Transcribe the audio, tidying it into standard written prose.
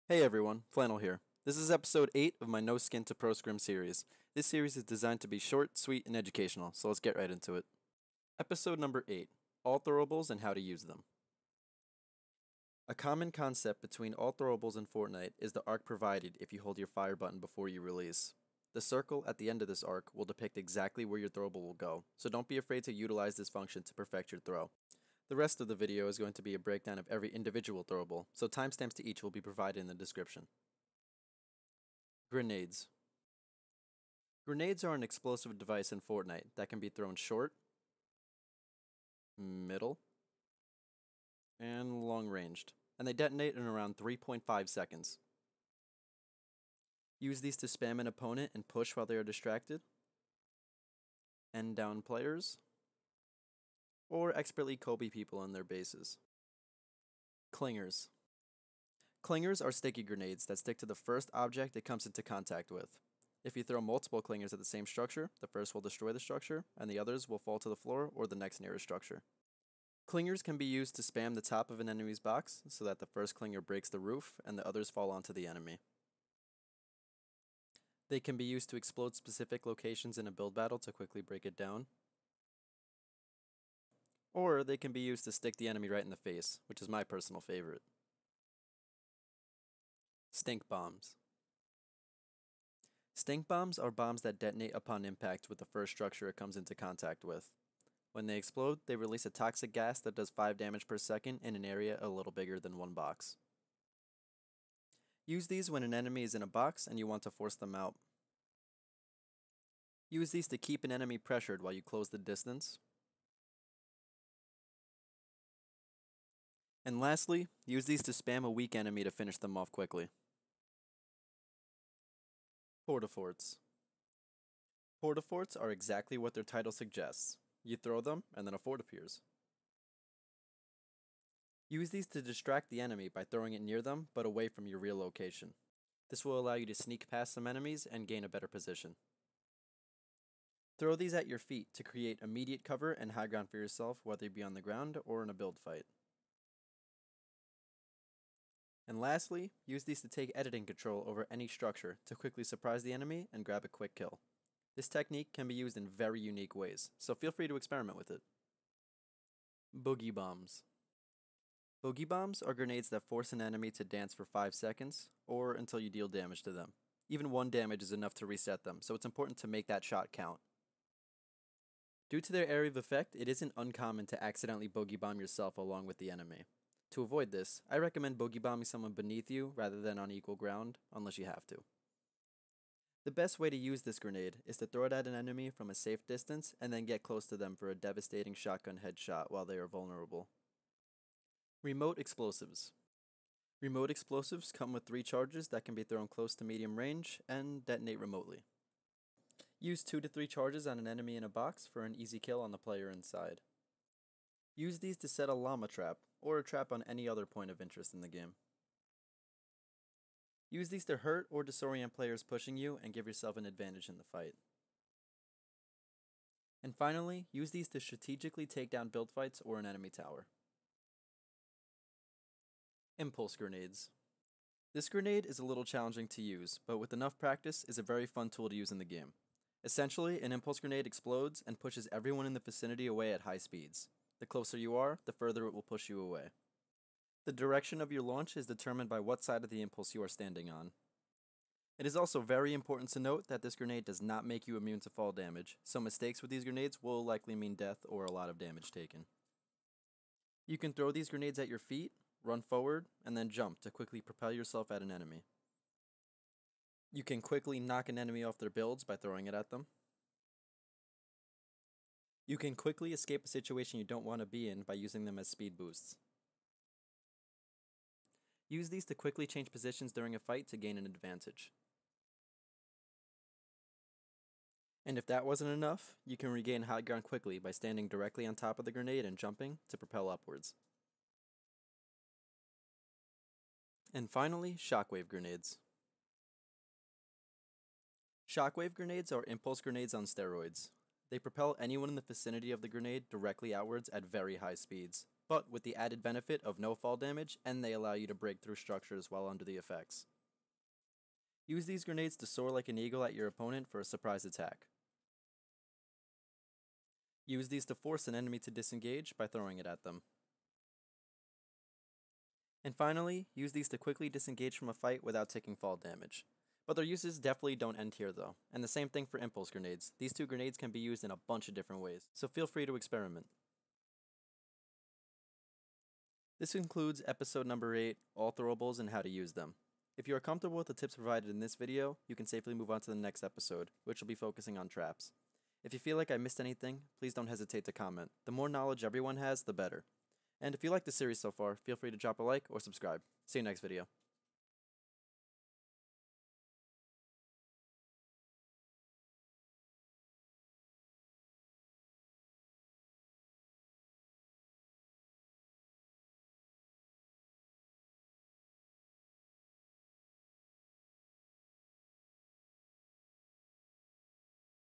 Hey everyone, Flannel here. This is episode 8 of my No Skin to Pro Scrim series. This series is designed to be short, sweet, and educational, so let's get right into it. Episode number 8, All Throwables and How to Use Them. A common concept between all throwables in Fortnite is the arc provided if you hold your fire button before you release. The circle at the end of this arc will depict exactly where your throwable will go, so don't be afraid to utilize this function to perfect your throw. The rest of the video is going to be a breakdown of every individual throwable, so timestamps to each will be provided in the description. Grenades. Grenades are an explosive device in Fortnite that can be thrown short, middle, and long ranged, and they detonate in around 3.5 seconds. Use these to spam an opponent and push while they are distracted, end down players, or expertly Kobe people in their bases. Clingers. Clingers are sticky grenades that stick to the first object it comes into contact with. If you throw multiple clingers at the same structure, the first will destroy the structure, and the others will fall to the floor or the next nearest structure. Clingers can be used to spam the top of an enemy's box so that the first clinger breaks the roof and the others fall onto the enemy. They can be used to explode specific locations in a build battle to quickly break it down. Or they can be used to stick the enemy right in the face, which is my personal favorite. Stink bombs. Stink bombs are bombs that detonate upon impact with the first structure it comes into contact with. When they explode, they release a toxic gas that does 5 damage per second in an area a little bigger than one box. Use these when an enemy is in a box and you want to force them out. Use these to keep an enemy pressured while you close the distance. And lastly, use these to spam a weak enemy to finish them off quickly. Portaforts. Portaforts are exactly what their title suggests. You throw them, and then a fort appears. Use these to distract the enemy by throwing it near them, but away from your real location. This will allow you to sneak past some enemies and gain a better position. Throw these at your feet to create immediate cover and high ground for yourself, whether you be on the ground or in a build fight. And lastly, use these to take editing control over any structure to quickly surprise the enemy and grab a quick kill. This technique can be used in very unique ways, so feel free to experiment with it. Boogie Bombs. Boogie Bombs are grenades that force an enemy to dance for 5 seconds, or until you deal damage to them. Even 1 damage is enough to reset them, so it's important to make that shot count. Due to their area of effect, it isn't uncommon to accidentally boogie bomb yourself along with the enemy. To avoid this, I recommend boogie bombing someone beneath you rather than on equal ground, unless you have to. The best way to use this grenade is to throw it at an enemy from a safe distance and then get close to them for a devastating shotgun headshot while they are vulnerable. Remote explosives. Remote explosives come with 3 charges that can be thrown close to medium range and detonate remotely. Use 2 to 3 charges on an enemy in a box for an easy kill on the player inside. Use these to set a llama trap, or a trap on any other point of interest in the game. Use these to hurt or disorient players pushing you and give yourself an advantage in the fight. And finally, use these to strategically take down build fights or an enemy tower. Impulse grenades. This grenade is a little challenging to use, but with enough practice is a very fun tool to use in the game. Essentially, an impulse grenade explodes and pushes everyone in the vicinity away at high speeds. The closer you are, the further it will push you away. The direction of your launch is determined by what side of the impulse you are standing on. It is also very important to note that this grenade does not make you immune to fall damage, so mistakes with these grenades will likely mean death or a lot of damage taken. You can throw these grenades at your feet, run forward, and then jump to quickly propel yourself at an enemy. You can quickly knock an enemy off their builds by throwing it at them. You can quickly escape a situation you don't want to be in by using them as speed boosts. Use these to quickly change positions during a fight to gain an advantage. And if that wasn't enough, you can regain high ground quickly by standing directly on top of the grenade and jumping to propel upwards. And finally, Shockwave Grenades. Shockwave Grenades are impulse grenades on steroids. They propel anyone in the vicinity of the grenade directly outwards at very high speeds, but with the added benefit of no fall damage, and they allow you to break through structures while under the effects. Use these grenades to soar like an eagle at your opponent for a surprise attack. Use these to force an enemy to disengage by throwing it at them. And finally, use these to quickly disengage from a fight without taking fall damage. But their uses definitely don't end here though, and the same thing for impulse grenades. These two grenades can be used in a bunch of different ways, so feel free to experiment. This concludes episode number 8, all throwables and how to use them. If you are comfortable with the tips provided in this video, you can safely move on to the next episode, which will be focusing on traps. If you feel like I missed anything, please don't hesitate to comment. The more knowledge everyone has, the better. And if you like the series so far, feel free to drop a like or subscribe. See you next video.